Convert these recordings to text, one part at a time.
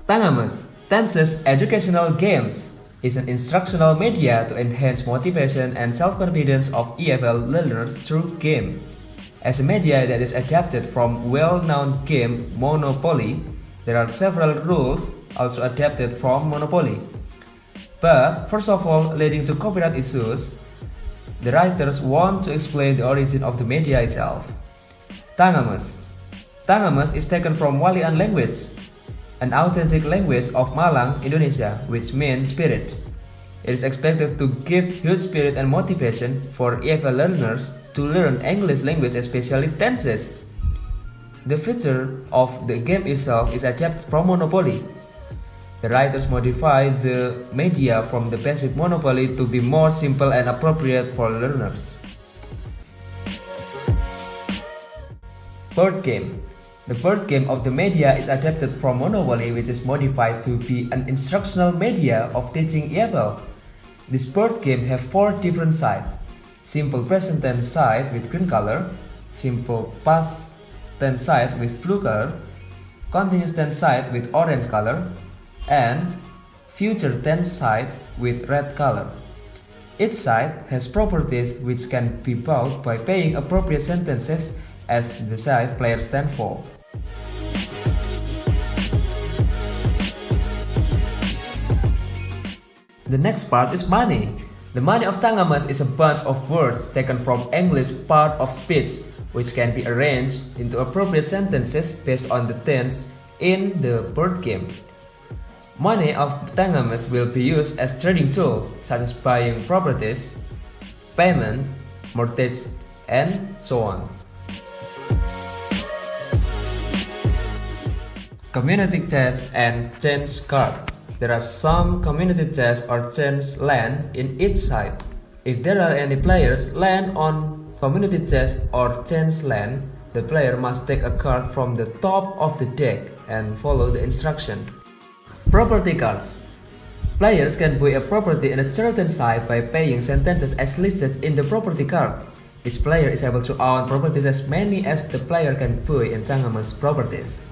Tangames, Tenses Educational Games, is an instructional media to enhance motivation and self-confidence of EFL learners through game. As a media that is adapted from well-known game Monopoly, there are several rules also adapted from Monopoly. But first of all, leading to copyright issues, the writers want to explain the origin of the media itself. Tangames. Tangames is taken from Walikan language, an authentic language of Malang, Indonesia, which means spirit. It is expected to give huge spirit and motivation for EFL learners to learn English language, especially tenses. The feature of the game itself is adapted from Monopoly. The writers modify the media from the basic Monopoly to be more simple and appropriate for learners. Board game. The board game of the media is adapted from Monopoly, which is modified to be an instructional media of teaching EFL. This board game have 4 different sides: simple present tense side with green color, simple past tense side with blue color, continuous tense side with orange color, and future tense side with red color. Each side has properties which can be bought by paying appropriate sentences as the side players stand for. The next part is money. The money of Tangames is a bunch of words taken from English part of speech, which can be arranged into appropriate sentences based on the tense in the board game. Money of Tangames will be used as trading tool, such as buying properties, payment, mortgage, and so on. Community chest and change card. There are some community chests or change land in each side. If there are any players land on community chest or change land, the player must take a card from the top of the deck and follow the instruction. Property cards. Players can buy a property in a certain site by paying sentences as listed in the property card. Each player is able to own properties as many as the player can buy in Tangames properties.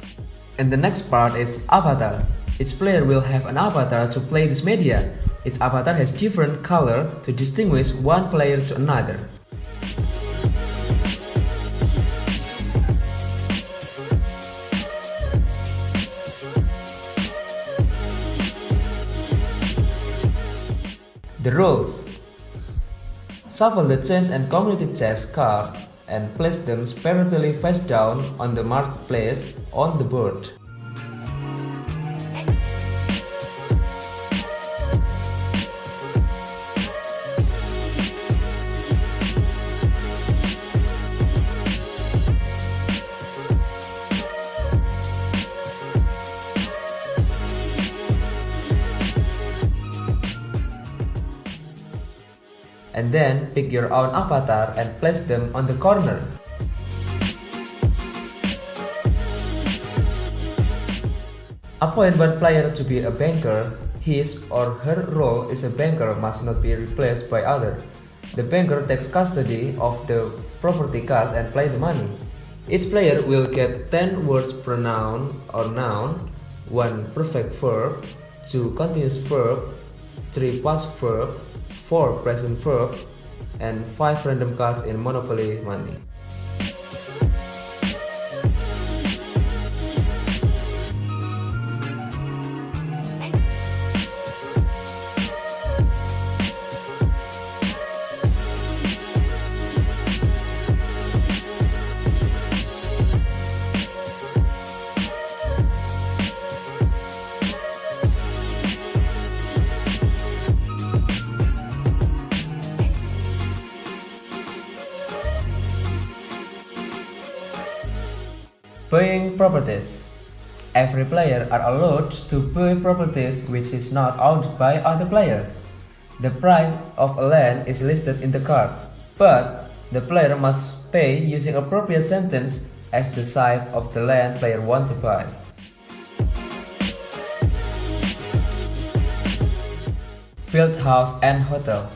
And the next part is avatar. Each player will have an avatar to play this media. Each avatar has different color to distinguish one player to another. The rules. Shuffle the change and community chest card and place them separately face down on the marked place on the board. And then pick your own avatar and place them on the corner. Appoint one player to be a banker. His or her role as a banker must not be replaced by other. The banker takes custody of the property card and play the money. Each player will get 10 words per noun or noun, 1 perfect verb, 2 continuous verb, 3 past verb, 4 present verb, and 5 random cards in Monopoly money. Buying properties. Every player are allowed to buy properties which is not owned by other player. The price of a land is listed in the card, but the player must pay using appropriate sentence as the size of the land player wants to buy. Build house and hotel.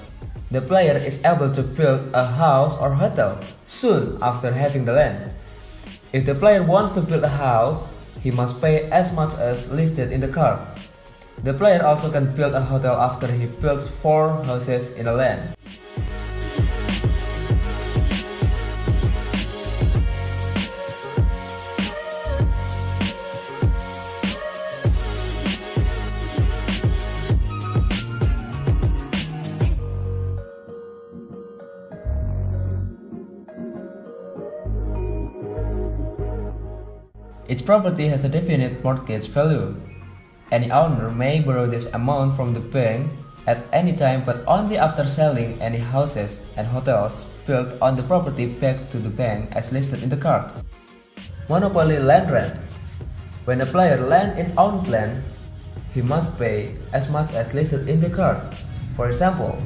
The player is able to build a house or hotel soon after having the land. If the player wants to build a house, he must pay as much as listed in the card. The player also can build a hotel after he builds 4 houses in a land. Each property has a definite mortgage value. Any owner may borrow this amount from the bank at any time, but only after selling any houses and hotels built on the property back to the bank as listed in the card. Monopoly land rent. When a player lands in owned land, he must pay as much as listed in the card. For example,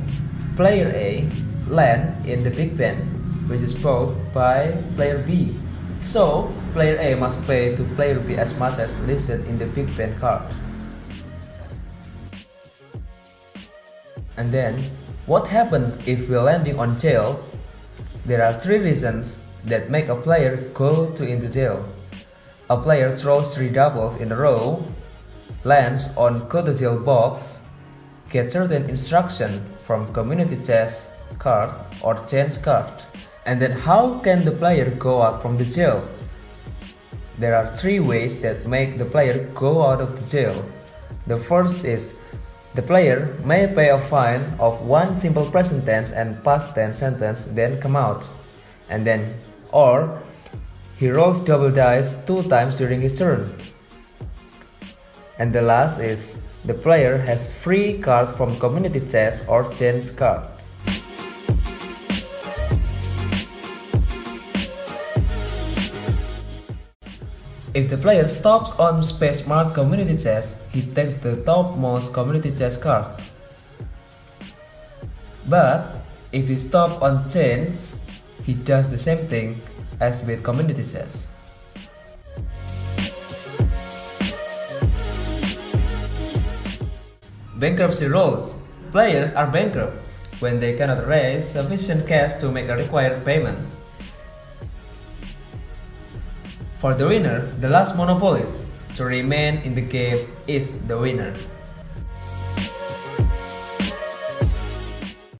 player A land in the Big Ben, which is bought by player B. So, player A must pay to player B as much as listed in the Big Ben card. And then, what happens if we're landing on jail? There are 3 reasons that make a player go into jail. A player throws 3 doubles in a row, lands on go to jail box, gets certain instruction from community chest card or chance card. And then how can the player go out from the jail? There are 3 ways that make the player go out of the jail. The first is the player may pay a fine of 1 simple present tense and past tense sentence, then come out. And then, or he rolls double dice 2 times during his turn. And the last is the player has free card from community chest or chance card. If the player stops on space marked community chest, he takes the topmost community chest card. But if he stops on chance, he does the same thing as with community chest. Bankruptcy rules. Players are bankrupt when they cannot raise sufficient cash to make a required payment. For the winner, the last monopolist to remain in the game is the winner.